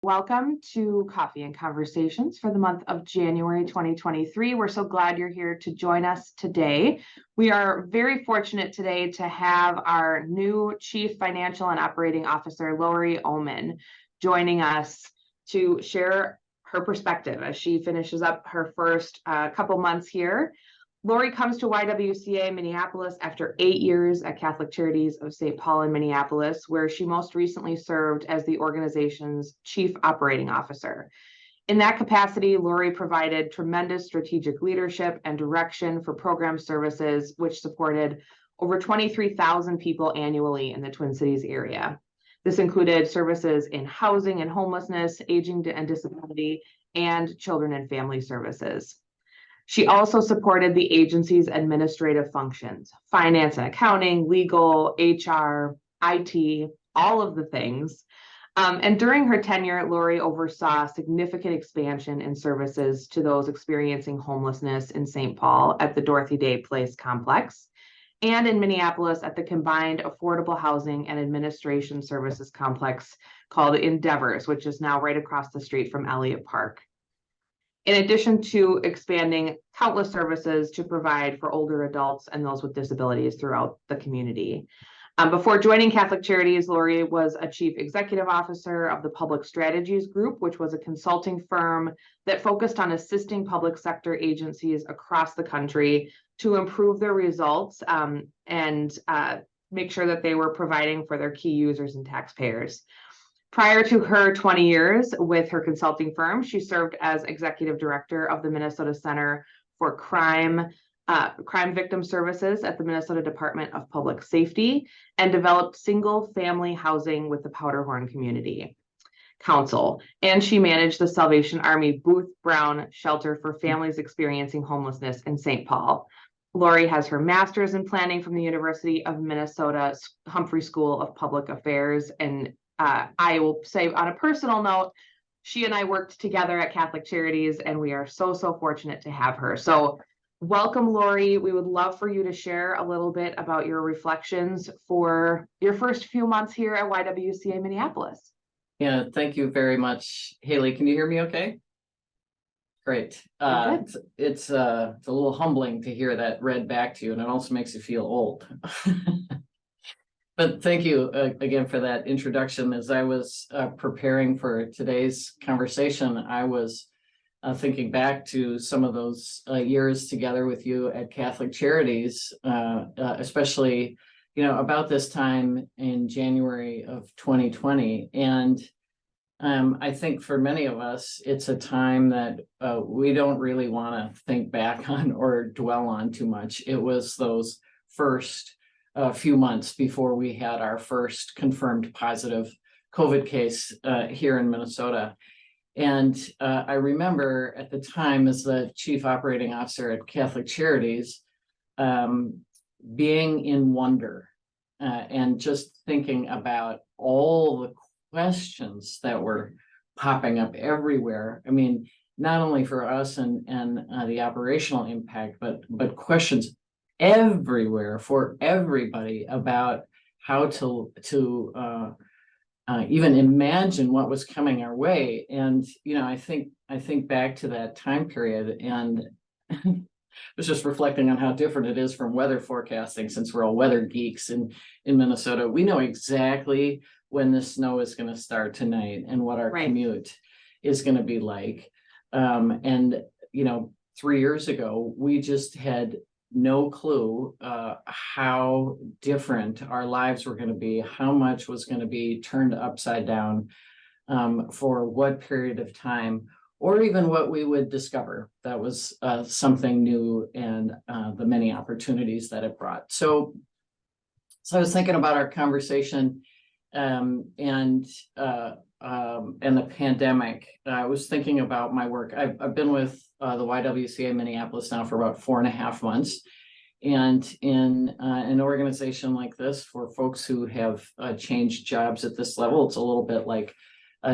Welcome to Coffee and Conversations for the month of January 2023. We're so glad you're here to join us today. We are very fortunate today to have our new Chief Financial and Operating Officer, Laurie Ohmann, joining us to share her perspective as she finishes up her first couple months here. Laurie comes to YWCA Minneapolis after 8 years at Catholic Charities of St. Paul in Minneapolis, where she most recently served as the organization's Chief Operating Officer. In that capacity, Laurie provided tremendous strategic leadership and direction for program services, which supported over 23,000 people annually in the Twin Cities area. This included services in housing and homelessness, aging and disability, and children and family services. She also supported the agency's administrative functions, finance and accounting, legal, HR, IT, all of the things. And during her tenure, Laurie oversaw significant expansion in services to those experiencing homelessness in St. Paul at the Dorothy Day Place complex, and in Minneapolis at the combined affordable housing and administration services complex called Endeavors, which is now right across the street from Elliott Park. In addition to expanding countless services to provide for older adults and those with disabilities throughout the community. Before joining Catholic Charities, Laurie was a chief executive officer of the Public Strategies Group, which was a consulting firm that focused on assisting public sector agencies across the country to improve their results and make sure that they were providing for their key users and taxpayers. Prior to her 20 years with her consulting firm, she served as executive director of the Minnesota Center for Crime Victim Services at the Minnesota Department of Public Safety, and developed single-family housing with the Powderhorn Community Council. And she managed the Salvation Army Booth Brown Shelter for families experiencing homelessness in St. Paul. Laurie has her master's in planning from the University of Minnesota Humphrey School of Public Affairs, and I will say on a personal note, she and I worked together at Catholic Charities, and we are so fortunate to have her. So welcome, Laurie. We would love for you to share a little bit about your reflections for your first few months here at YWCA Minneapolis. Yeah, thank you very much, Haley. Can you hear me okay? Great. It's a little humbling to hear that read back to you, and it also makes you feel old. But thank you again for that introduction. As I was preparing for today's conversation, I was thinking back to some of those years together with you at Catholic Charities, especially, about this time in January of 2020. And I think for many of us, it's a time that we don't really want to think back on or dwell on too much. It was those first few months before we had our first confirmed positive COVID case here in Minnesota. And I remember at the time, as the chief operating officer at Catholic Charities, being in wonder and just thinking about all the questions that were popping up everywhere. I mean, not only for us and the operational impact, but questions everywhere for everybody about how to even imagine what was coming our way. And I think back to that time period, and was just reflecting on how different it is from weather forecasting, since we're all weather geeks in Minnesota. We know exactly when the snow is going to start tonight and what our commute is going to be like. And 3 years ago, we just had no clue how different our lives were going to be, how much was going to be turned upside down, for what period of time, or even what we would discover that was something new, and the many opportunities that it brought. So I was thinking about our conversation and the pandemic. I was thinking about my work. I've been with the YWCA Minneapolis now for about 4.5 months. And in an organization like this, for folks who have changed jobs at this level, it's a little bit like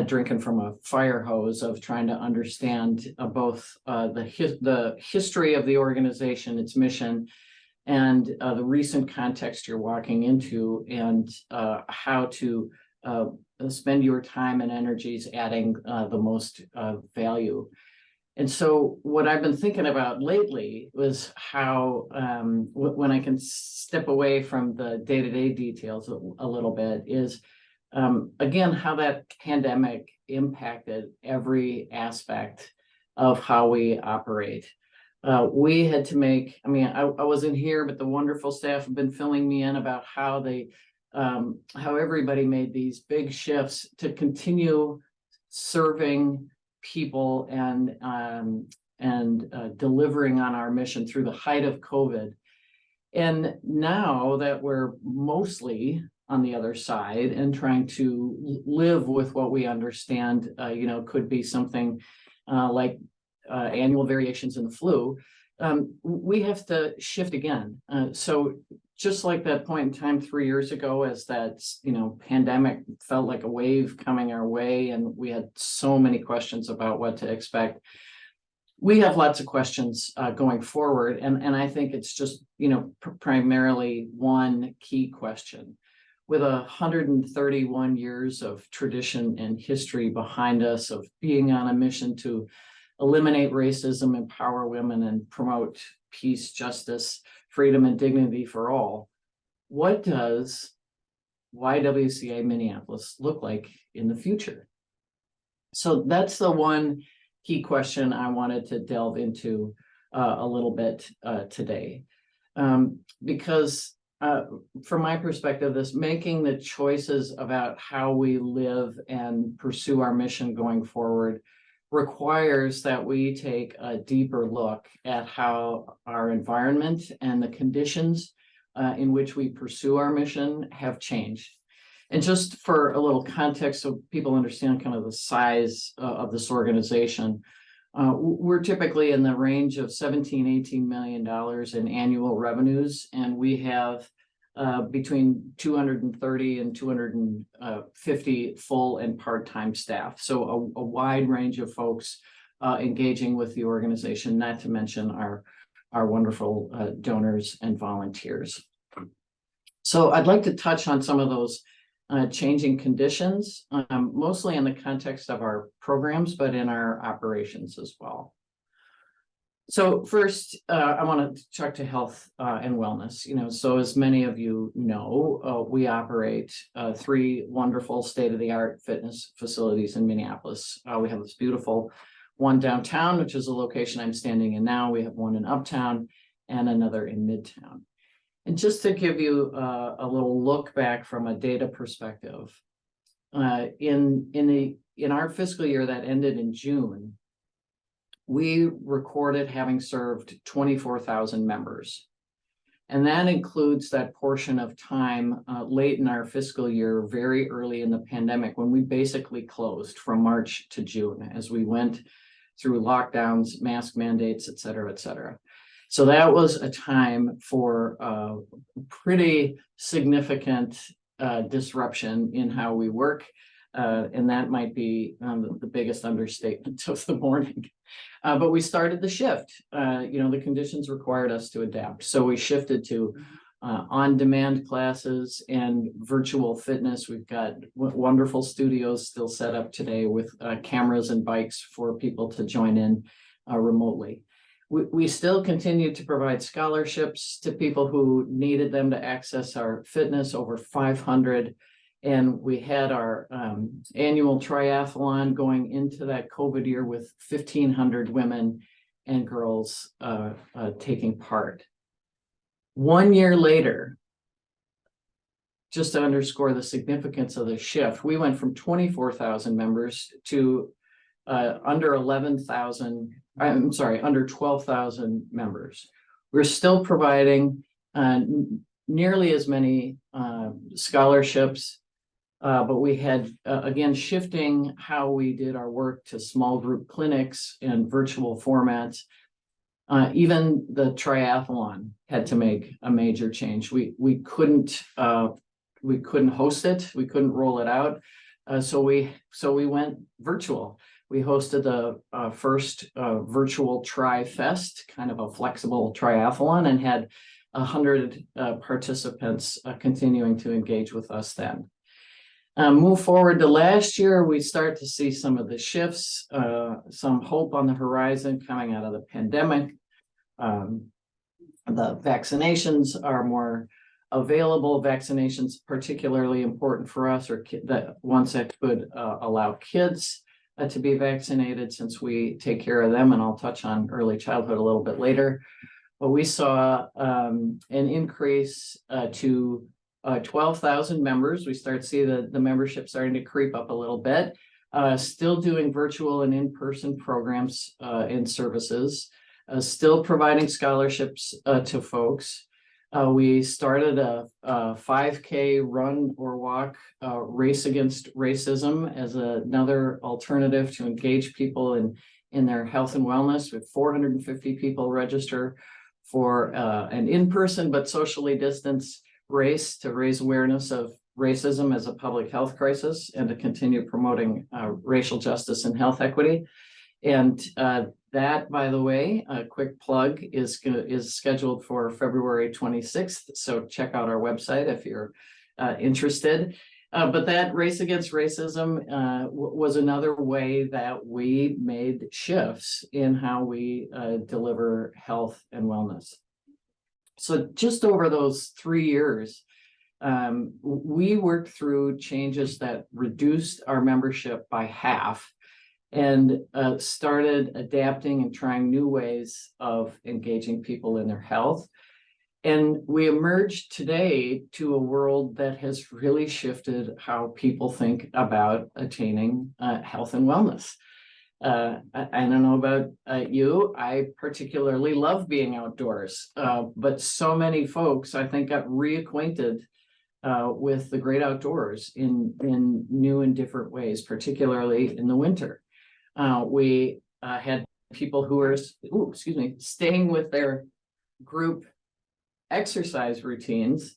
drinking from a fire hose, of trying to understand both the history of the organization, its mission, and the recent context you're walking into, and how to spend your time and energies adding the most value. And so what I've been thinking about lately was how when I can step away from the day-to-day details a little bit is again, how that pandemic impacted every aspect of how we operate. We had to make, I mean, I wasn't here, but the wonderful staff have been filling me in about how how everybody made these big shifts to continue serving people and delivering on our mission through the height of COVID. And now that we're mostly on the other side and trying to live with what we understand, could be something like annual variations in the flu, we have to shift again. So just like that point in time 3 years ago, as that, pandemic felt like a wave coming our way, and we had so many questions about what to expect. We have lots of questions going forward. And I think it's just, primarily one key question. With 131 years of tradition and history behind us of being on a mission to eliminate racism, empower women, and promote peace, justice, freedom, and dignity for all, what does YWCA Minneapolis look like in the future? So that's the one key question I wanted to delve into a little bit today. Because from my perspective, this making the choices about how we live and pursue our mission going forward requires that we take a deeper look at how our environment and the conditions in which we pursue our mission have changed. And just for a little context, so people understand kind of the size of this organization, we're typically in the range of $17-18 million in annual revenues, and we have between 230 and 250 full and part-time staff. So a wide range of folks engaging with the organization, not to mention our wonderful donors and volunteers. So I'd like to touch on some of those changing conditions, mostly in the context of our programs, but in our operations as well. So first, I want to talk to health and wellness. So as many of you know, we operate 3 wonderful state-of-the-art fitness facilities in Minneapolis. We have this beautiful one downtown, which is the location I'm standing in now. We have one in Uptown and another in Midtown. And just to give you a little look back from a data perspective, in our fiscal year that ended in June, we recorded having served 24,000 members. And that includes that portion of time late in our fiscal year, very early in the pandemic, when we basically closed from March to June as we went through lockdowns, mask mandates, et cetera, et cetera. So that was a time for pretty significant disruption in how we work. And that might be the biggest understatement of the morning. But we started the shift. The conditions required us to adapt. So we shifted to on-demand classes and virtual fitness. We've got wonderful studios still set up today with cameras and bikes for people to join in remotely. We still continue to provide scholarships to people who needed them to access our fitness, over 500. And we had our annual triathlon going into that COVID year with 1,500 women and girls taking part. 1 year later, just to underscore the significance of the shift, we went from 24,000 members to under 12,000 members. We're still providing nearly as many scholarships, but we had, again, shifting how we did our work to small group clinics and virtual formats. Even the triathlon had to make a major change. We couldn't host it. We couldn't roll it out. So we went virtual. We hosted the first virtual Tri-Fest, kind of a flexible triathlon, and had 100 participants continuing to engage with us then. Move forward to last year, we start to see some of the shifts, some hope on the horizon coming out of the pandemic. The vaccinations are more available. Vaccinations particularly important for us, or the ones that could allow kids to be vaccinated, since we take care of them, and I'll touch on early childhood a little bit later. But we saw an increase to 12,000 members. We start to see the membership starting to creep up a little bit. Still doing virtual and in-person programs and services. Still providing scholarships to folks. We started a 5K run or walk race against racism as another alternative to engage people in their health and wellness, with 450 people register for an in-person but socially distanced race to raise awareness of racism as a public health crisis and to continue promoting racial justice and health equity. And that, by the way, a quick plug, is scheduled for February 26th. So check out our website if you're interested. But that race against racism was another way that we made shifts in how we deliver health and wellness. So just over those 3 years, we worked through changes that reduced our membership by half, and started adapting and trying new ways of engaging people in their health. And we emerged today to a world that has really shifted how people think about attaining health and wellness. I don't know about you. I particularly love being outdoors, but so many folks, I think, got reacquainted with the great outdoors in new and different ways, particularly in the winter. We had people who were, staying with their group exercise routines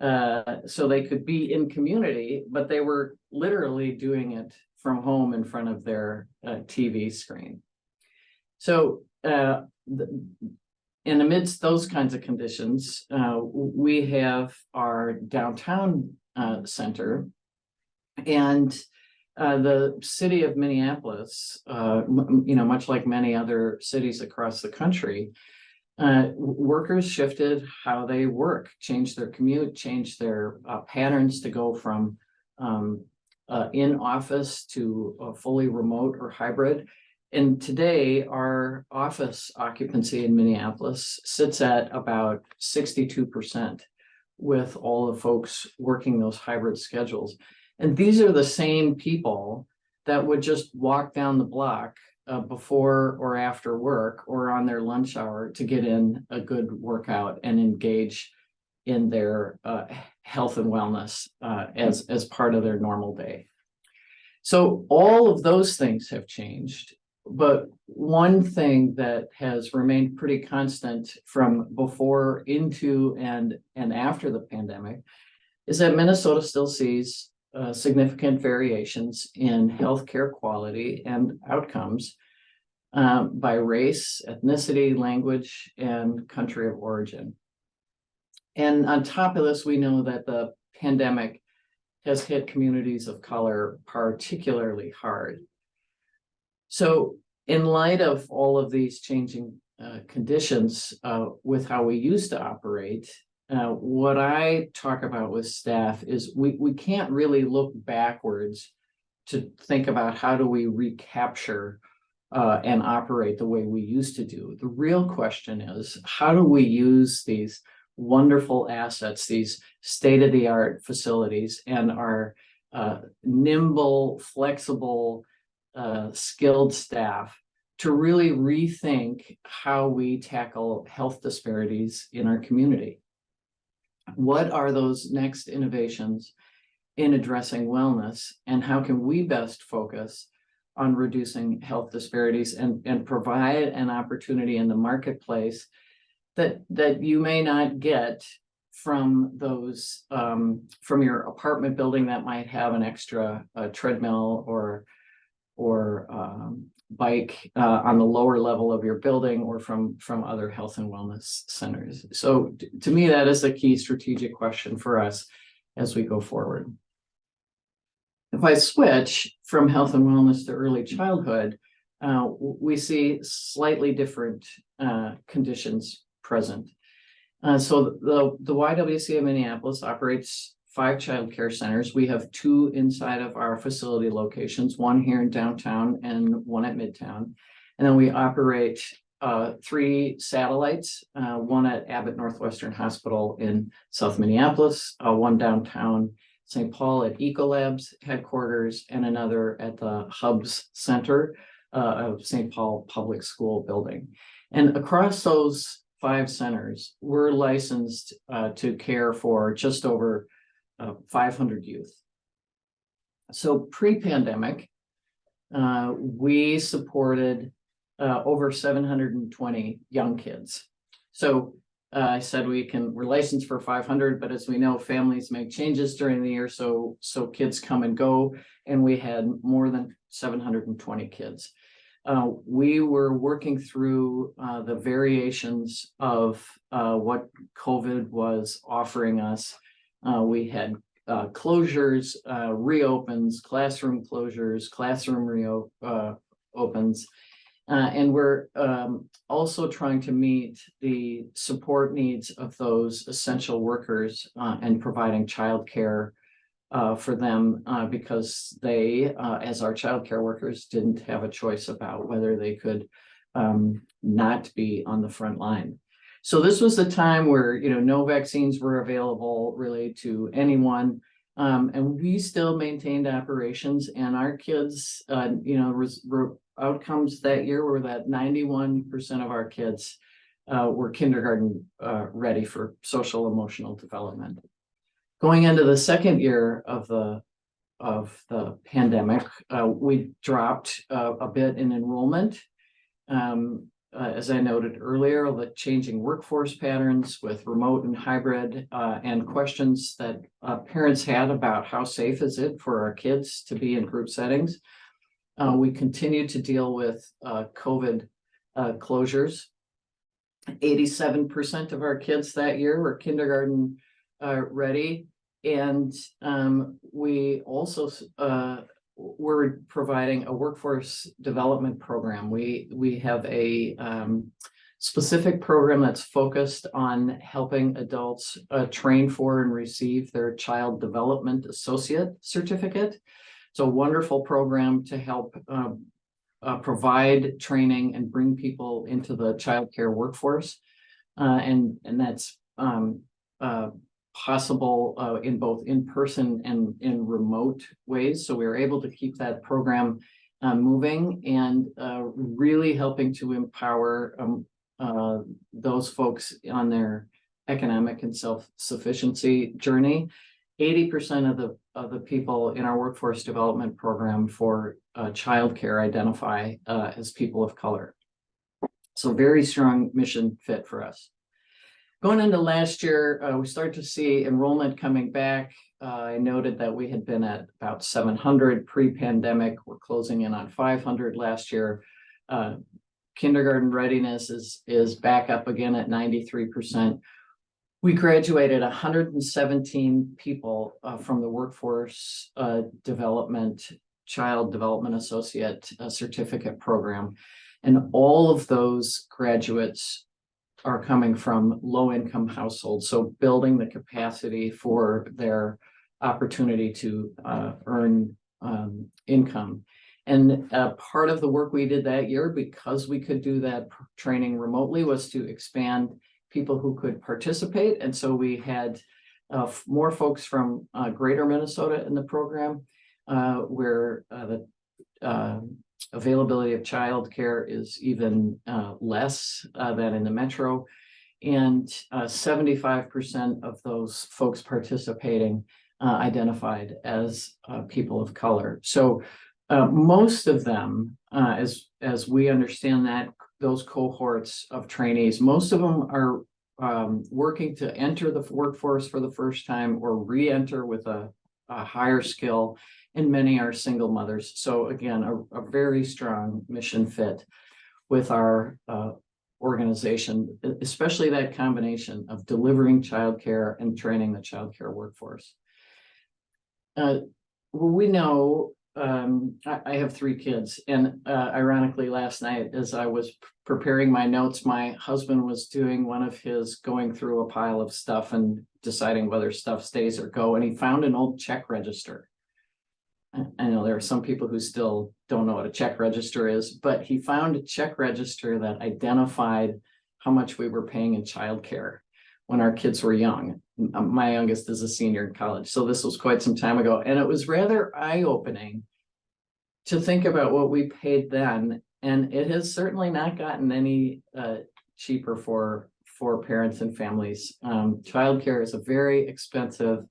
so they could be in community, but they were literally doing it from home in front of their TV screen. So in amidst those kinds of conditions, we have our downtown center, and the city of Minneapolis, much like many other cities across the country, workers shifted how they work, changed their commute, changed their patterns to go from in office to fully remote or hybrid. And today, our office occupancy in Minneapolis sits at about 62%, with all the folks working those hybrid schedules. And these are the same people that would just walk down the block before or after work or on their lunch hour to get in a good workout and engage in their health and wellness as part of their normal day. So all of those things have changed, but one thing that has remained pretty constant from before, into, and after the pandemic is that Minnesota still sees significant variations in healthcare quality and outcomes by race, ethnicity, language, and country of origin. And on top of this, we know that the pandemic has hit communities of color particularly hard. So in light of all of these changing conditions with how we used to operate, what I talk about with staff is we can't really look backwards to think about how do we recapture and operate the way we used to do. The real question is, how do we use these wonderful assets, these state-of-the-art facilities, and our nimble, flexible, skilled staff to really rethink how we tackle health disparities in our community? What are those next innovations in addressing wellness, and how can we best focus on reducing health disparities and provide an opportunity in the marketplace that you may not get from those from your apartment building that might have an extra treadmill or bike on the lower level of your building, or from other health and wellness centers. So to me, that is a key strategic question for us as we go forward. If I switch from health and wellness to early childhood, we see slightly different conditions present. So the YWCA Minneapolis operates 5 child care centers. We have 2 inside of our facility locations, one here in downtown and one at Midtown. And then we operate 3 satellites, one at Abbott Northwestern Hospital in South Minneapolis, one downtown St. Paul at Ecolab's headquarters, and another at the Hubs Center of St. Paul Public School building. And across those 5 centers, we're licensed to care for just over 500 youth. So pre-pandemic, we supported over 720 young kids. So I said we're licensed for 500, but as we know, families make changes during the year, so kids come and go, and we had more than 720 kids. We were working through the variations of what COVID was offering us. We had closures, reopens, classroom closures, classroom reopens. And we're also trying to meet the support needs of those essential workers and providing childcare for them because they, as our childcare workers, didn't have a choice about whether they could not be on the front line. So this was the time where, no vaccines were available really to anyone. And we still maintained operations, and our kids, outcomes that year were that 91% of our kids were kindergarten ready for social emotional development. Going into the second year of the pandemic, we dropped a bit in enrollment. As I noted earlier, the changing workforce patterns with remote and hybrid and questions that parents had about how safe is it for our kids to be in group settings. We continued to deal with COVID closures. 87% of our kids that year were kindergarten ready. And we also were providing a workforce development program. We have a specific program that's focused on helping adults train for and receive their Child Development Associate certificate. It's a wonderful program to help provide training and bring people into the childcare workforce. And that's possible in both in-person and in remote ways. So we were able to keep that program moving and really helping to empower those folks on their economic and self-sufficiency journey. 80% of the people in our workforce development program for childcare identify as people of color. So very strong mission fit for us. Going into last year, we started to see enrollment coming back. I noted that we had been at about 700 pre-pandemic. We're closing in on 500 last year. Kindergarten readiness is back up again at 93%. We graduated 117 people from the Workforce Development Child Development Associate Certificate Program. And all of those graduates are coming from low-income households, so building the capacity for their opportunity to earn income. And part of the work we did that year, because we could do that training remotely, was to expand people who could participate. And so we had more folks from greater Minnesota in the program, where the availability of childcare is even less than in the metro. And 75% of those folks participating identified as people of color. So most of them, as we understand that, those cohorts of trainees, most of them are working to enter the workforce for the first time or re-enter with a higher skill, and many are single mothers. So again, a very strong mission fit with our organization, especially that combination of delivering childcare and training the childcare workforce. well, we know, I have 3 kids, and ironically, last night, as I was preparing my notes, my husband was doing one of his going through a pile of stuff and deciding whether stuff stays or go, and he found an old check register. I know there are some people who still don't know what a check register is, but he found a check register that identified how much we were paying in childcare when our kids were young. My youngest is a senior in college, so this was quite some time ago, and it was rather eye-opening to think about what we paid then, and it has certainly not gotten any cheaper for parents and families. Childcare is a very expensive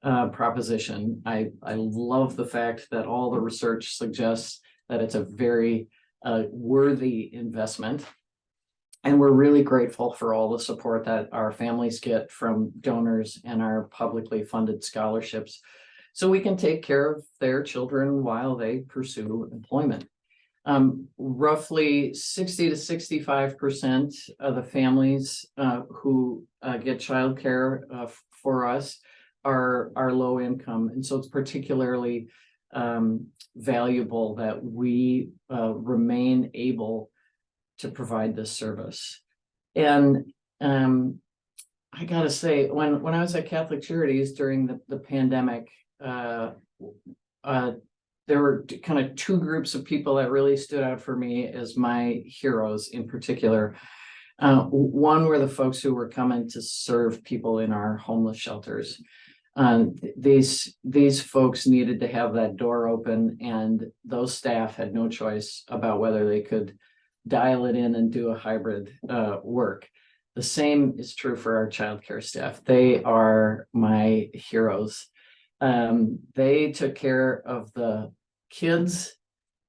proposition. I love the fact that all the research suggests that it's a very worthy investment. And we're really grateful for all the support that our families get from donors and our publicly funded scholarships, so we can take care of their children while they pursue employment. Roughly 60 to 65% of the families who get childcare for us are low income, and so it's particularly valuable that we remain able to provide this service. And I gotta say, when I was at Catholic Charities during the pandemic, there were kind of 2 groups of people that really stood out for me as my heroes in particular. One were the folks who were coming to serve people in our homeless shelters. These folks needed to have that door open, and those staff had no choice about whether they could dial it in and do a hybrid work. The same is true for our childcare staff. They are my heroes. They took care of the kids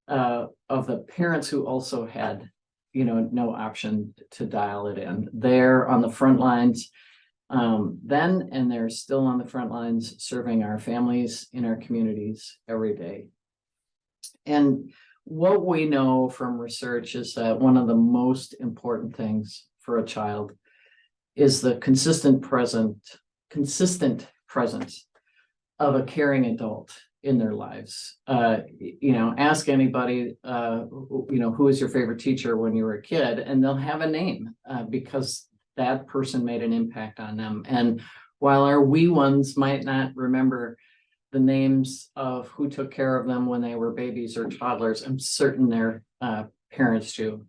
of the parents who also had, no option to dial it in. They're on the front lines then, and they're still on the front lines serving our families in our communities every day. And what we know from research is that one of the most important things for a child is the consistent presence of a caring adult in their lives. Ask anybody, who is your favorite teacher when you were a kid, and they'll have a name because that person made an impact on them. And while our wee ones might not remember the names of who took care of them when they were babies or toddlers, I'm certain their parents do.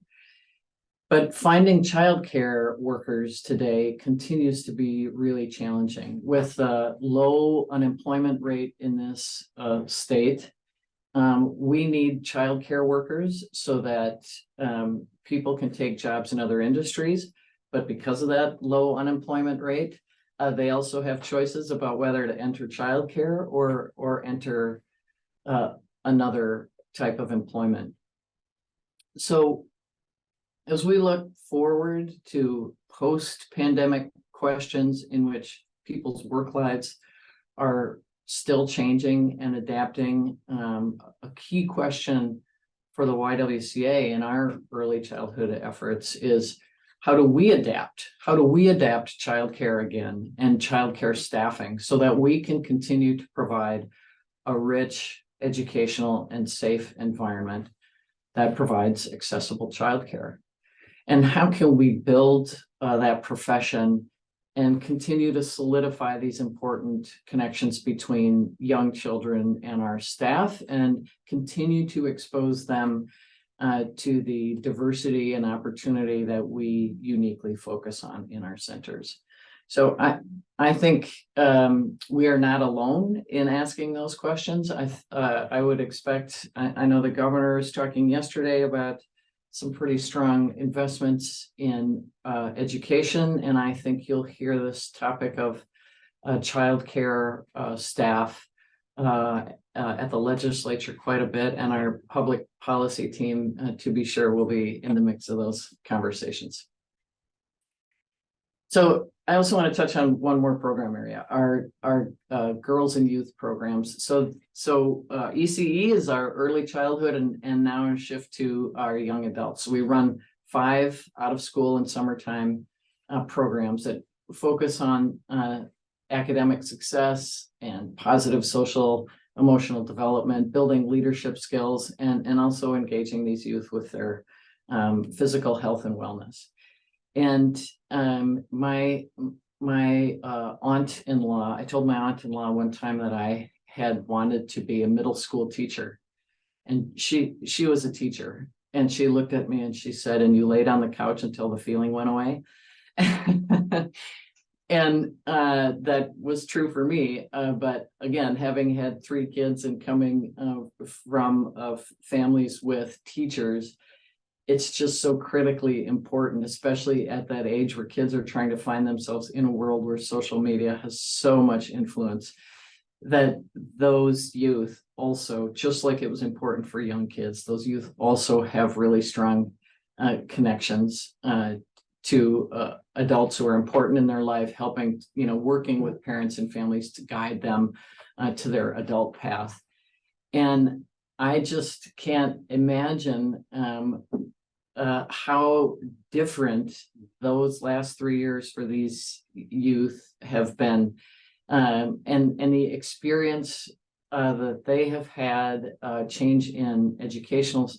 But finding childcare workers today continues to be really challenging. With the low unemployment rate in this state, we need childcare workers so that people can take jobs in other industries. But because of that low unemployment rate, they also have choices about whether to enter childcare or enter another type of employment. So as we look forward to post-pandemic questions in which people's work lives are still changing and adapting, a key question for the YWCA in our early childhood efforts is, how do we adapt? How do we adapt childcare again and childcare staffing so that we can continue to provide a rich, educational, and safe environment that provides accessible childcare? And how can we build that profession and continue to solidify these important connections between young children and our staff, and continue to expose them to the diversity and opportunity that we uniquely focus on in our centers? So I think we are not alone in asking those questions. I would expect, I know the governor is talking yesterday about some pretty strong investments in education, and I think you'll hear this topic of childcare staff at the legislature quite a bit, and our public policy team, to be sure, will be in the mix of those conversations. So I also want to touch on one more program area, our girls and youth programs. So ECE is our early childhood, and now a shift to our young adults. So we run 5 out of school and summertime programs that focus on academic success and positive social emotional development, building leadership skills, and also engaging these youth with their physical health and wellness. And my aunt-in-law, I told my aunt-in-law one time that I had wanted to be a middle school teacher, and she was a teacher, and she looked at me and she said, "And you laid on the couch until the feeling went away." And that was true for me. But again, having had 3 kids and coming from families with teachers, it's just so critically important, especially at that age where kids are trying to find themselves in a world where social media has so much influence, that those youth also, just like it was important for young kids, those youth also have really strong connections to adults who are important in their life, helping, working with parents and families to guide them to their adult path. And I just can't imagine how different those last 3 years for these youth have been, and the experience that they have had, change in educational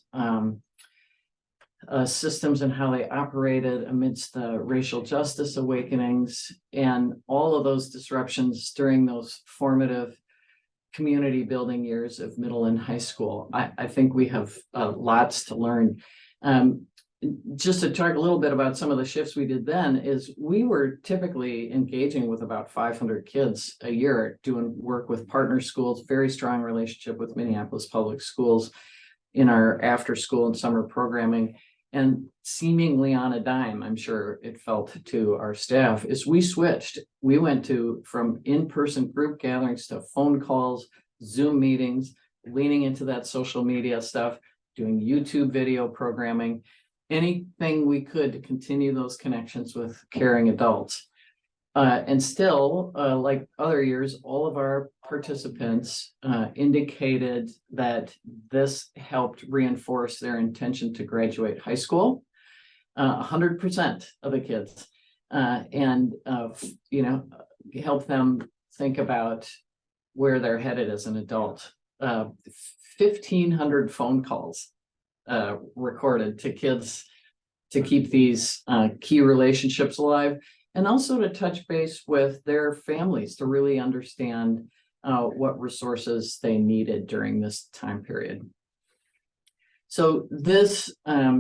systems and how they operated amidst the racial justice awakenings and all of those disruptions during those formative community building years of middle and high school. I think we have lots to learn. Just to talk a little bit about some of the shifts we did then, is we were typically engaging with about 500 kids a year, doing work with partner schools, very strong relationship with Minneapolis Public Schools in our after school and summer programming. And seemingly on a dime, I'm sure it felt to our staff, is we switched. We went from in-person group gatherings to phone calls, Zoom meetings, leaning into that social media stuff, doing YouTube video programming, anything we could to continue those connections with caring adults. And still, like other years, all of our participants indicated that this helped reinforce their intention to graduate high school. 100% of the kids, and help them think about where they're headed as an adult. 1,500 phone calls recorded to kids to keep these key relationships alive, and also to touch base with their families to really understand what resources they needed during this time period. So this,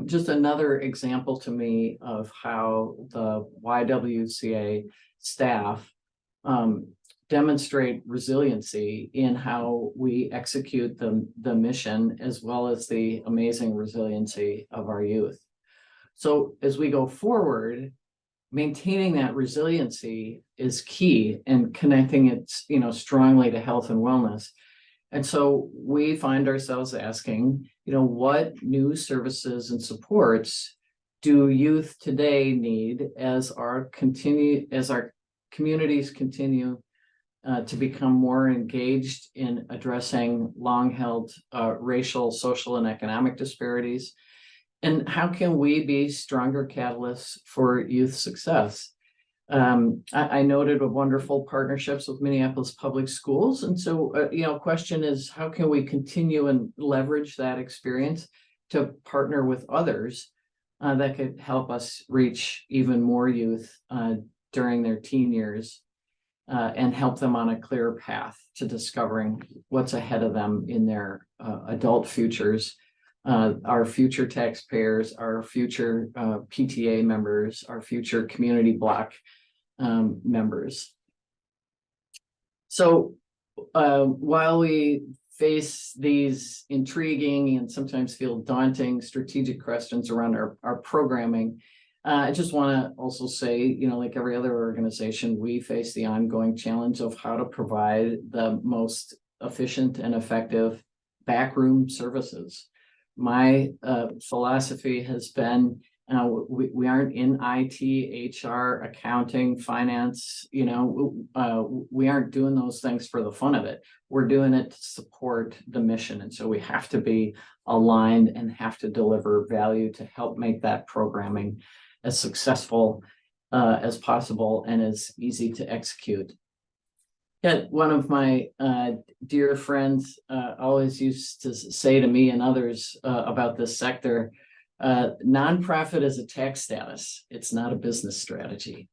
just another example to me of how the YWCA staff demonstrate resiliency in how we execute the mission, as well as the amazing resiliency of our youth. So as we go forward, maintaining that resiliency is key, and connecting it, strongly to health and wellness. And so we find ourselves asking, what new services and supports do youth today need as our communities continue to become more engaged in addressing long-held racial, social, and economic disparities? And how can we be stronger catalysts for youth success? I noted wonderful partnerships with Minneapolis Public Schools. And so, question is, how can we continue and leverage that experience to partner with others that could help us reach even more youth during their teen years, and help them on a clear path to discovering what's ahead of them in their adult futures. Our future taxpayers, our future PTA members, our future community block members. So while we face these intriguing and sometimes feel daunting strategic questions around our programming, I just want to also say, like every other organization, we face the ongoing challenge of how to provide the most efficient and effective backroom services. My philosophy has been, we aren't in IT, HR, accounting, finance, we aren't doing those things for the fun of it. We're doing it to support the mission. And so we have to be aligned and have to deliver value to help make that programming as successful as possible and as easy to execute. Yeah, one of my dear friends always used to say to me and others about this sector, nonprofit is a tax status. It's not a business strategy.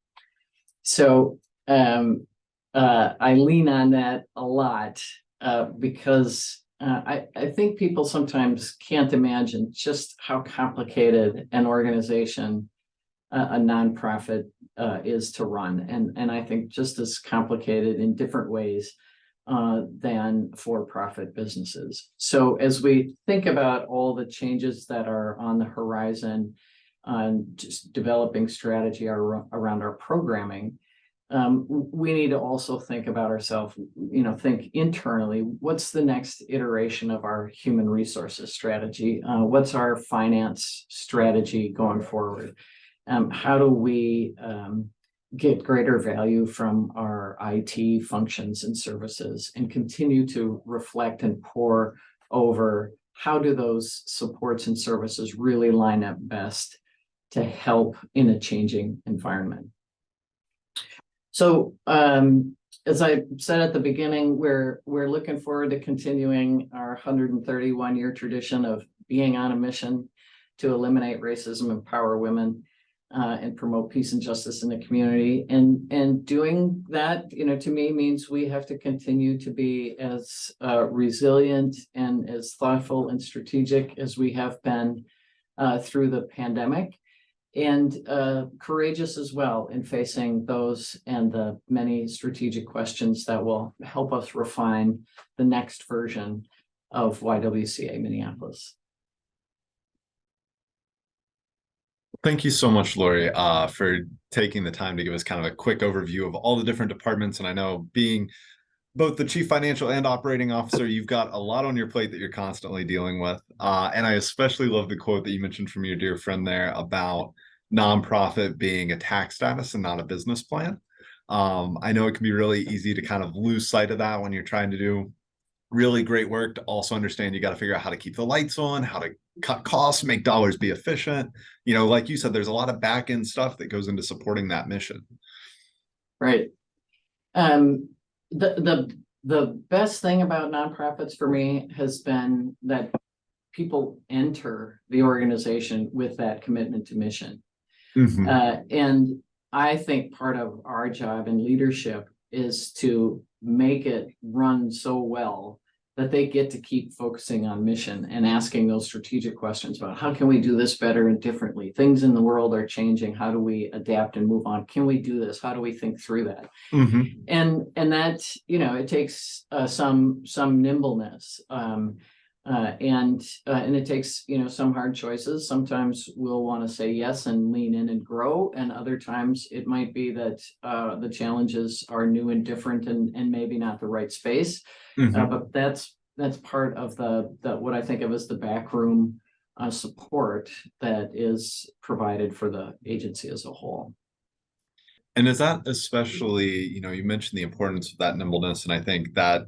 So I lean on that a lot because I think people sometimes can't imagine just how complicated an organization, a nonprofit is to run. And I think just as complicated in different ways than for-profit businesses. So as we think about all the changes that are on the horizon, just developing strategy around our programming, we need to also think about ourselves, think internally, what's the next iteration of our human resources strategy? What's our finance strategy going forward? How do we get greater value from our IT functions and services and continue to reflect and pore over how do those supports and services really line up best to help in a changing environment? So as I said at the beginning, we're looking forward to continuing our 131-year tradition of being on a mission to eliminate racism, empower women, and promote peace and justice in the community. And doing that, to me means we have to continue to be as resilient and as thoughtful and strategic as we have been through the pandemic, and courageous as well in facing those and the many strategic questions that will help us refine the next version of YWCA Minneapolis. Thank you so much, Laurie, for taking the time to give us kind of a quick overview of all the different departments. And I know being both the chief financial and operating officer, you've got a lot on your plate that you're constantly dealing with. And I especially love the quote that you mentioned from your dear friend there about nonprofit being a tax status and not a business plan. I know it can be really easy to kind of lose sight of that when you're trying to do really great work, to also understand you got to figure out how to keep the lights on, how to cut costs, make dollars be efficient. Like you said, there's a lot of back end stuff that goes into supporting that mission. Right. The best thing about nonprofits for me has been that people enter the organization with that commitment to mission. Mm-hmm. And I think part of our job in leadership is to make it run so well that they get to keep focusing on mission and asking those strategic questions about how can we do this better and differently? Things in the world are changing. How do we adapt and move on? Can we do this? How do we think through that? Mm-hmm. And that, it takes some nimbleness. And it takes, some hard choices. Sometimes we'll want to say yes and lean in and grow. And other times it might be that the challenges are new and different and maybe not the right space. Mm-hmm. But that's part of the what I think of as the backroom support that is provided for the agency as a whole. And is that especially, you mentioned the importance of that nimbleness, and I think that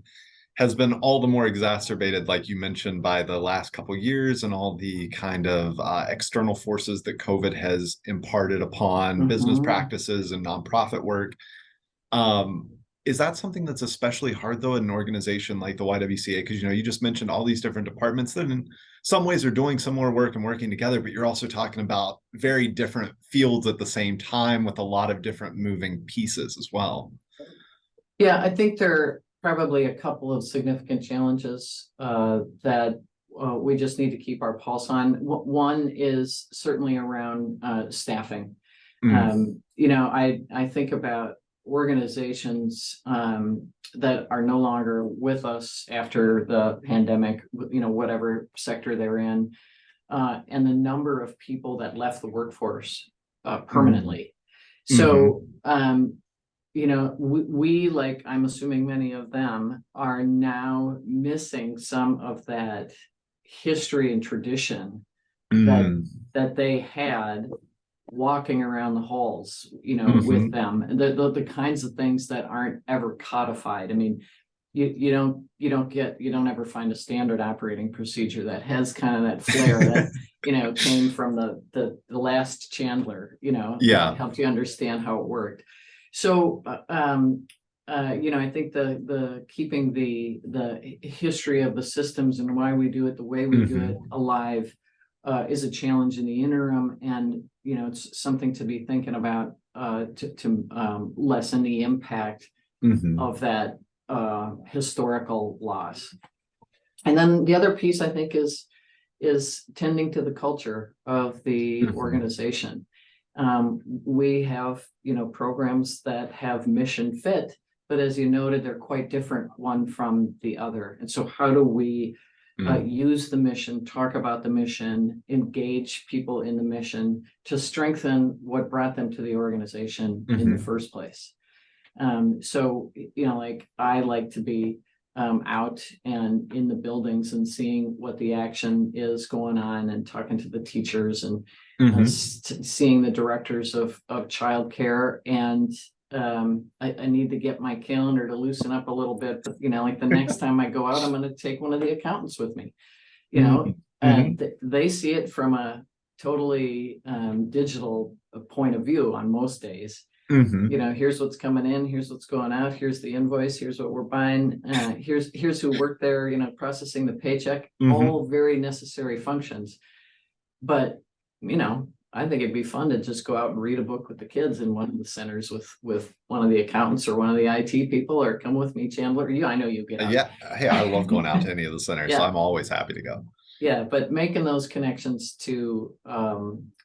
has been all the more exacerbated, like you mentioned, by the last couple of years and all the kind of external forces that COVID has imparted upon business practices and nonprofit work. Is that something that's especially hard, though, in an organization like the YWCA? Because, you just mentioned all these different departments that in some ways are doing similar work and working together, but you're also talking about very different fields at the same time with a lot of different moving pieces as well. Yeah, I think there are probably a couple of significant challenges that we just need to keep our pulse on. One is certainly around staffing. I think about organizations that are no longer with us after the pandemic, whatever sector they're in, and the number of people that left the workforce permanently. So, we, like I'm assuming many of them, are now missing some of that history and tradition that they had walking around the halls, with them, and the kinds of things that aren't ever codified. I mean, you don't ever find a standard operating procedure that has kind of that flair that came from the last Chandler, Yeah, helped you understand how it worked. So I think the keeping the history of the systems and why we do it the way we do it alive is a challenge in the interim, and it's something to be thinking about to lessen the impact of that historical loss. And then the other piece I think is tending to the culture of the organization. We have programs that have mission fit, but as you noted, they're quite different one from the other. And so how do we use the mission, talk about the mission, engage people in the mission to strengthen what brought them to the organization in the first place? So like I like to be out and in the buildings and seeing what the action is going on, and talking to the teachers, and seeing the directors of childcare. And I need to get my calendar to loosen up a little bit, but like the next time I go out, I'm going to take one of the accountants with me, and they see it from a totally digital point of view on most days. Here's what's coming in, here's what's going out, here's the invoice, here's what we're buying, here's who worked there, processing the paycheck, all very necessary functions. But I think it'd be fun to just go out and read a book with the kids in one of the centers with one of the accountants or one of the IT people, or come with me, Chandler. I know you get out. Yeah. Hey, I love going out to any of the centers, so I'm always happy to go. Yeah, but making those connections to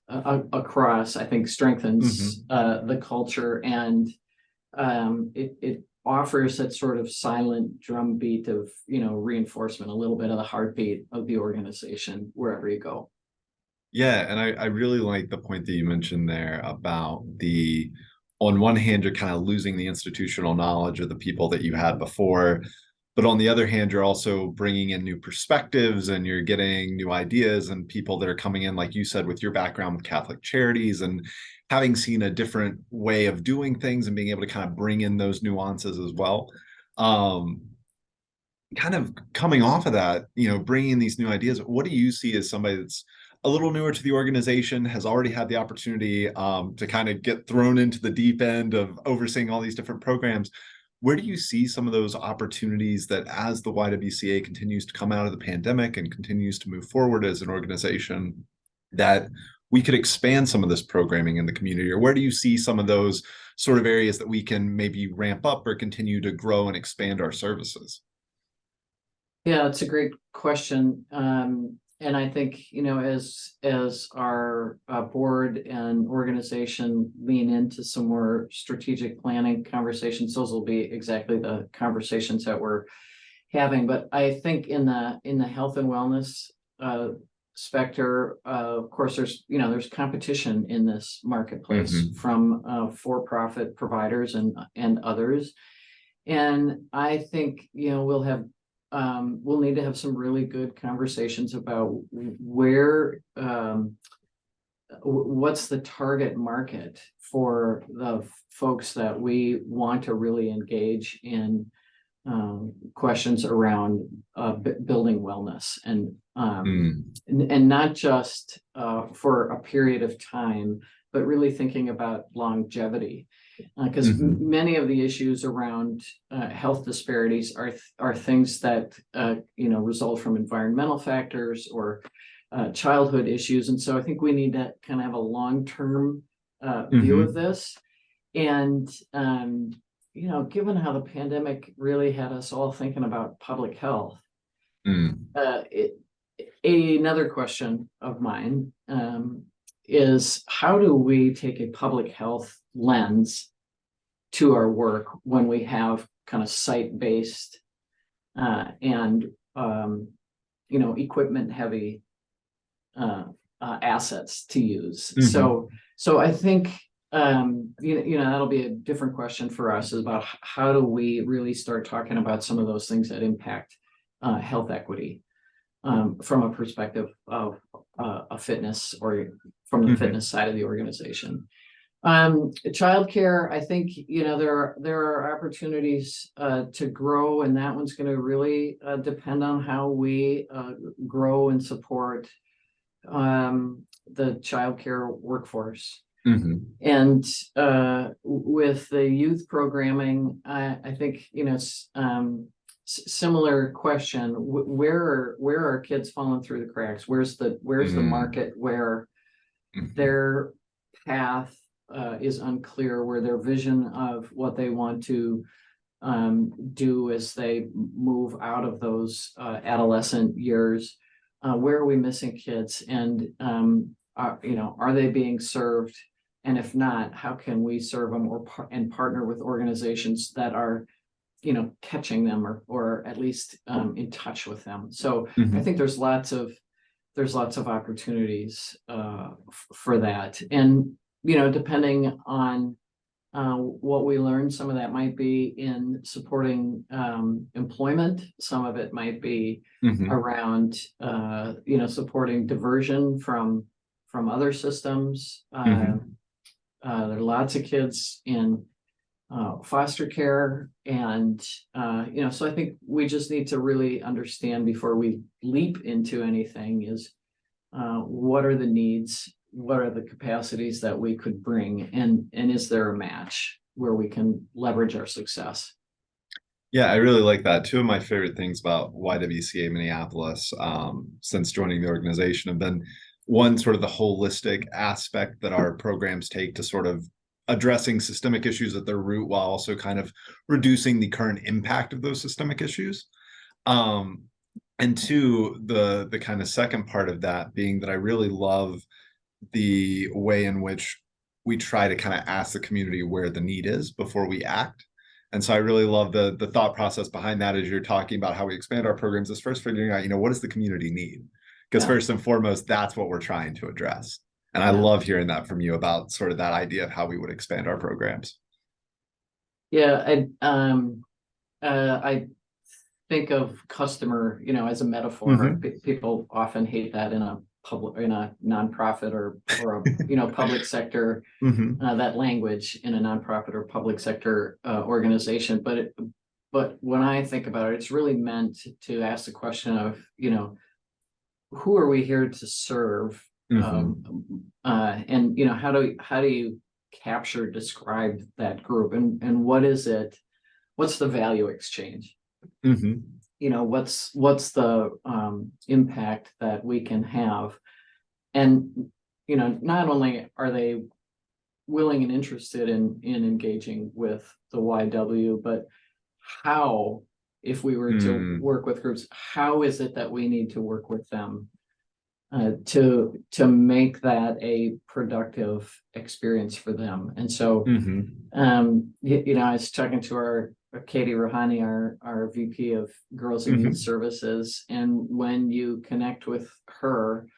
across, I think, strengthens the culture, and it offers that sort of silent drumbeat of reinforcement, a little bit of the heartbeat of the organization wherever you go. Yeah, and I really like the point that you mentioned there about on one hand, you're kind of losing the institutional knowledge of the people that you had before, but on the other hand, you're also bringing in new perspectives, and you're getting new ideas and people that are coming in, like you said, with your background with Catholic Charities and having seen a different way of doing things and being able to kind of bring in those nuances as well. Kind of coming off of that, bringing these new ideas, what do you see as somebody that's a little newer to the organization, has already had the opportunity to kind of get thrown into the deep end of overseeing all these different programs? Where do you see some of those opportunities that, as the YWCA continues to come out of the pandemic and continues to move forward as an organization, that we could expand some of this programming in the community? Or where do you see some of those sort of areas that we can maybe ramp up or continue to grow and expand our services? Yeah, it's a great question. And I think, as our board and organization lean into some more strategic planning conversations, those will be exactly the conversations that we're having. But I think in the health and wellness specter, of course, there's competition in this marketplace from for-profit providers and others. And I think, we'll need to have some really good conversations about what's the target market for the folks that we want to really engage in questions around building wellness, and not just for a period of time, but really thinking about longevity. Because many of the issues around health disparities are things that result from environmental factors or childhood issues, and so I think we need to kind of have a long-term view of this. And given how the pandemic really had us all thinking about public health, another question of mine is, how do we take a public health lens to our work when we have kind of site-based and equipment heavy assets to use? So I think that'll be a different question for us, is about how do we really start talking about some of those things that impact health equity from a perspective of a fitness, or from the fitness side of the organization. Childcare, I think there are opportunities to grow, and that one's going to really depend on how we grow and support the childcare workforce. Mhm. And with the youth programming, I think, similar question, where are kids falling through the cracks? Where's the Mm. market where Mhm. their path is unclear, where their vision of what they want to do as they move out of those adolescent years? Where are we missing kids? And are they being served? And if not, how can we serve them and partner with organizations that are, catching them, or at least in touch with them? So I Mhm. think there's lots of opportunities for that. And, depending on what we learned, some of that might be in supporting employment. Some of it might be Mhm. around, supporting diversion from other systems. Mhm. There are lots of kids in foster care, and so I think we just need to really understand before we leap into anything is what are the needs, what are the capacities that we could bring, and is there a match where we can leverage our success? Yeah, I really like that. Two of my favorite things about YWCA Minneapolis, since joining the organization, have been one, sort of the holistic aspect that our programs take to sort of addressing systemic issues at their root while also kind of reducing the current impact of those systemic issues. Um, and two, the kind of second part of that being that I really love the way in which we try to kind of ask the community where the need is before we act. And so I really love the thought process behind that as you're talking about how we expand our programs is first figuring out, what does the community need? Because Yeah, first and foremost, that's what we're trying to address. And I yeah, love hearing that from you about sort of that idea of how we would expand our programs. yeah. I think of customer, as a metaphor. Hmm. People often hate that in a nonprofit or a public sector, Hmm. that language in a nonprofit or public sector organization. But when I think about it, it's really meant to ask the question of, who are we here to serve? Hmm. And how do you capture, describe that group, and what is it? What's the value exchange? Hmm. What's the impact that we can have? And not only are they willing and interested in engaging with the YW, but how, if we were to Mm. work with groups, how is it that we need to work with them to make that a productive experience for them? And so, Hmm. I was talking to our Katie Rouhani, our VP of Girls and Youth Hmm. Services, and when you connect with her,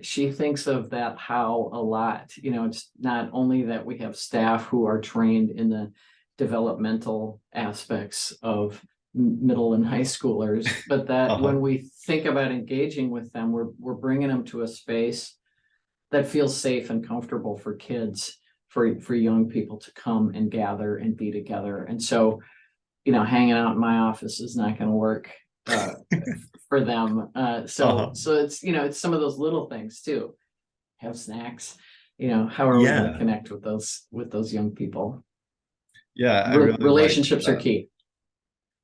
she thinks of that how a lot. It's not only that we have staff who are trained in the developmental aspects of middle and high schoolers, but that Uh-huh. when we think about engaging with them, we're bringing them to a space that feels safe and comfortable for kids, for young people to come and gather and be together. And so, hanging out in my office is not going to work uh, for them. So Uh-huh. it's some of those little things too. Have snacks. How are we going to Yeah. connect with those young people? Yeah, I really like Relationships are that. key.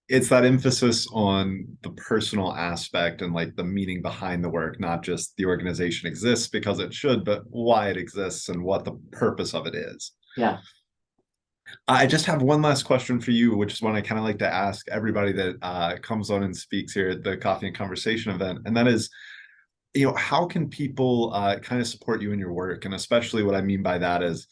It's that emphasis on the personal aspect and like the meaning behind the work, not just the organization exists because it should, but why it exists and what the purpose of it is. Yeah. I just have one last question for you, which is one I kind of like to ask everybody that comes on and speaks here at the Coffee and Conversation event. And that is, how can people kind of support you in your work? And especially what I mean by that is,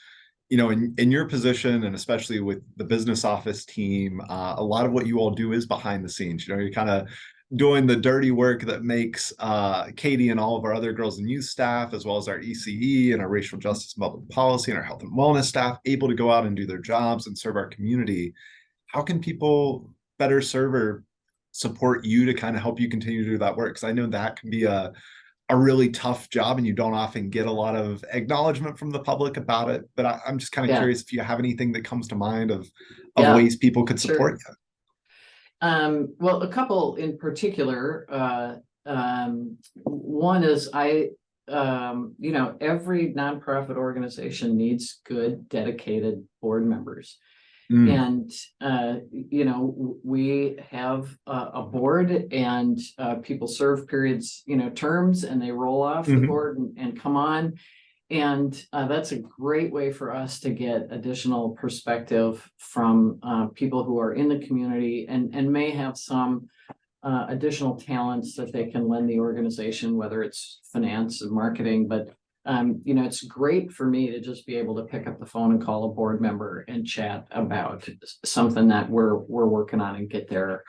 in your position and especially with the business office team, a lot of what you all do is behind the scenes. You're kind of doing the dirty work that makes Katie and all of our other girls and youth staff, as well as our ECE and our racial justice and public policy and our health and wellness staff, able to go out and do their jobs and serve our community. How can people better serve or support you to kind of help you continue to do that work? Because I know that can be a really tough job and you don't often get a lot of acknowledgement from the public about it. But I'm just kind of Yeah. curious if you have anything that comes to mind of Yeah. ways people could support Sure. you. Well, a couple in particular. One is you know, every nonprofit organization needs good, dedicated board members. Mm, And, you know, we have a board, and people serve periods, you know, terms, and they roll off the mhm. board and come on. And that's a great way for us to get additional perspective from people who are in the community and may have some additional talents that they can lend the organization, whether it's finance and marketing. But you know, it's great for me to just be able to pick up the phone and call a board member and chat about something that we're working on and get their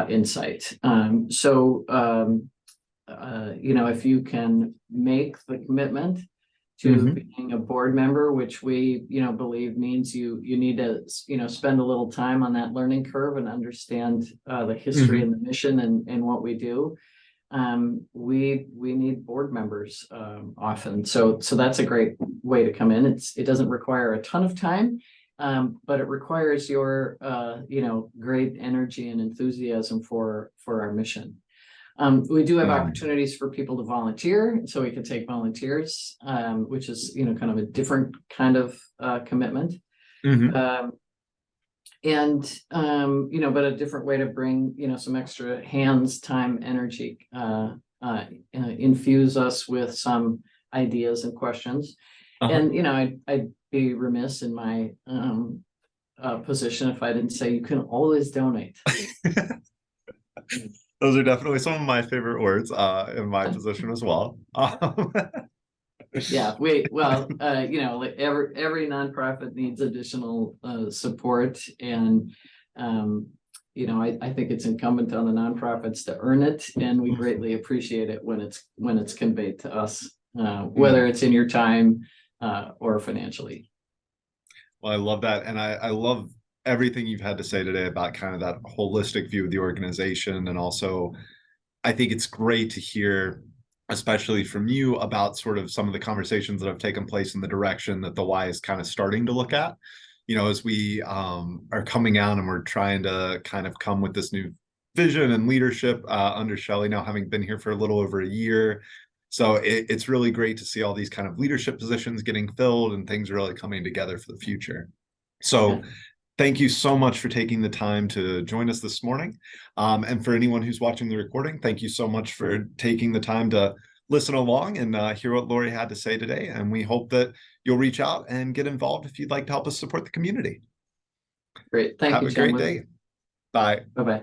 insight. You know, if you can make the commitment to Mhm. being a board member, which we, you know, believe means you need to, you know, spend a little time on that learning curve and understand the history Mhm. and the mission and what we do. We need board members often, so that's a great way to come in. It doesn't require a ton of time, but it requires your you know, great energy and enthusiasm for our mission. We do have Mm. opportunities for people to volunteer, so we can take volunteers, which is, you know, kind of a different kind of commitment. Mhm. You know, but a different way to bring, you know, some extra hands, time, energy, infuse us with some ideas and questions. Uh-huh. And, you know, I'd be remiss in my position if I didn't say you can always donate. Those are definitely some of my favorite words in my position as well. Yeah, you know, like every nonprofit needs additional support, and you know, I think it's incumbent on the nonprofits to earn it, and we greatly appreciate it when it's conveyed to us, whether it's in your time or financially. Well, I love that. And I love everything you've had to say today about kind of that holistic view of the organization. And also, I think it's great to hear, especially from you, about sort of some of the conversations that have taken place in the direction that the Y is kind of starting to look at. You know, as we are coming out and we're trying to kind of come with this new vision and leadership under Shelley now having been here for a little over a year. So it's really great to see all these kind of leadership positions getting filled and things really coming together for the future. Yeah. So thank you so much for taking the time to join us this morning. And for anyone who's watching the recording, thank you so much for taking the time to listen along and hear what Laurie had to say today. And we hope that you'll reach out and get involved if you'd like to help us support the community. Great. Thank Have you, a great Chandler. day. Bye. Bye-bye.